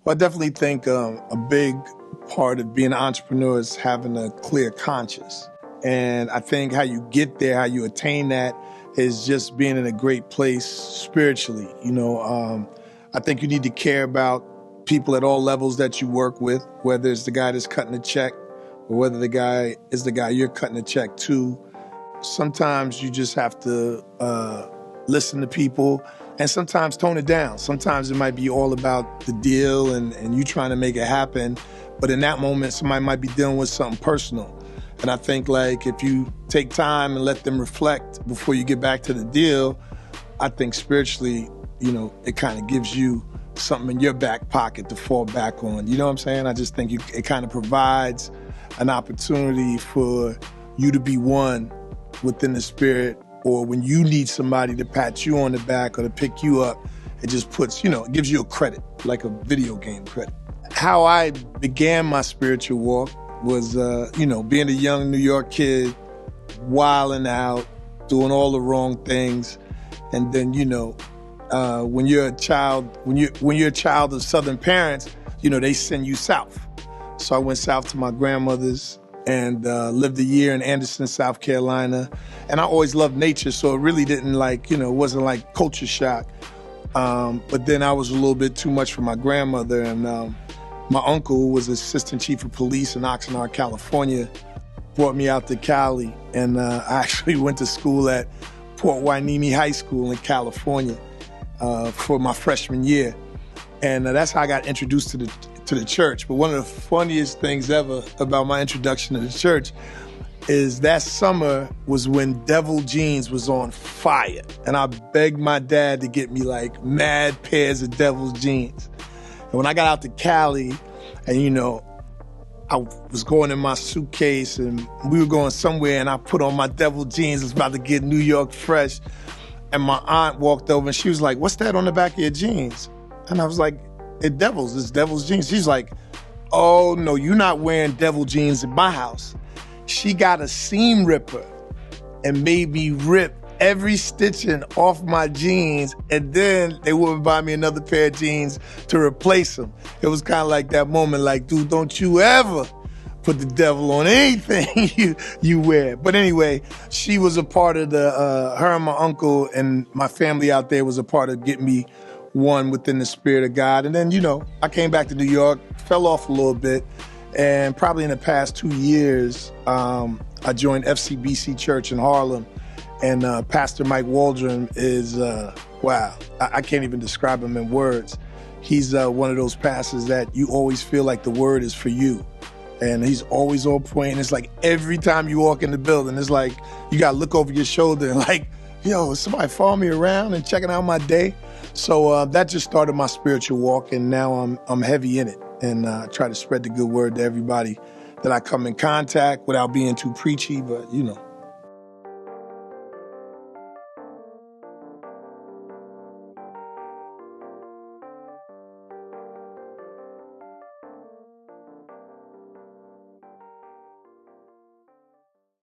Well, I definitely think a big part of being an entrepreneur is having a clear conscience. And I think how you get there, how you attain that, is just being in a great place spiritually. I think you need to care about people at all levels that you work with, whether it's the guy that's cutting a check or whether the guy is the guy you're cutting a check to. Sometimes you just have to listen to people and sometimes tone it down. Sometimes it might be all about the deal and you trying to make it happen. But in that moment, somebody might be dealing with something personal. And I think like if you take time and let them reflect before you get back to the deal, I think spiritually, it kind of gives you something in your back pocket to fall back on. You know what I'm saying? I just think it kind of provides an opportunity for you to be one within the spirit, or when you need somebody to pat you on the back or to pick you up, it just puts, it gives you a credit, like a video game credit. How I began my spiritual walk was, being a young New York kid, wilding out, doing all the wrong things. And then, when you're a child, when you're a child of Southern parents, they send you south. So I went south to my grandmother's and lived a year in Anderson, South Carolina. And I always loved nature, so it really didn't it wasn't like culture shock. But then I was a little bit too much for my grandmother, and my uncle, who was assistant chief of police in Oxnard, California, brought me out to Cali. And I actually went to school at Port Hueneme High School in California for my freshman year. And that's how I got introduced to the church. But one of the funniest things ever about my introduction to the church is that summer was when Devil Jeans was on fire. And I begged my dad to get me like mad pairs of Devil Jeans. And when I got out to Cali and, I was going in my suitcase and we were going somewhere and I put on my Devil Jeans, I was about to get New York fresh. And my aunt walked over and she was like, "What's that on the back of your jeans?" And I was like, "It's Devil's Jeans." She's like, "Oh no, you're not wearing Devil Jeans in my house." She got a seam ripper and made me rip every stitching off my jeans, and then they wouldn't buy me another pair of jeans to replace them. It was kind of like that moment, like, dude, don't you ever put the devil on anything you wear. But anyway, she was a part of her and my uncle and my family out there was a part of getting me one within the spirit of God. And then, I came back to New York, fell off a little bit, and probably in the past 2 years, I joined FCBC Church in Harlem. And Pastor Mike Waldron is, I can't even describe him in words. He's one of those pastors that you always feel like the word is for you. And he's always on point. And it's like every time you walk in the building, it's like you got to look over your shoulder and like, is somebody following me around and checking out my day? So that just started my spiritual walk, and now I'm heavy in it and try to spread the good word to everybody that I come in contact without being too preachy, but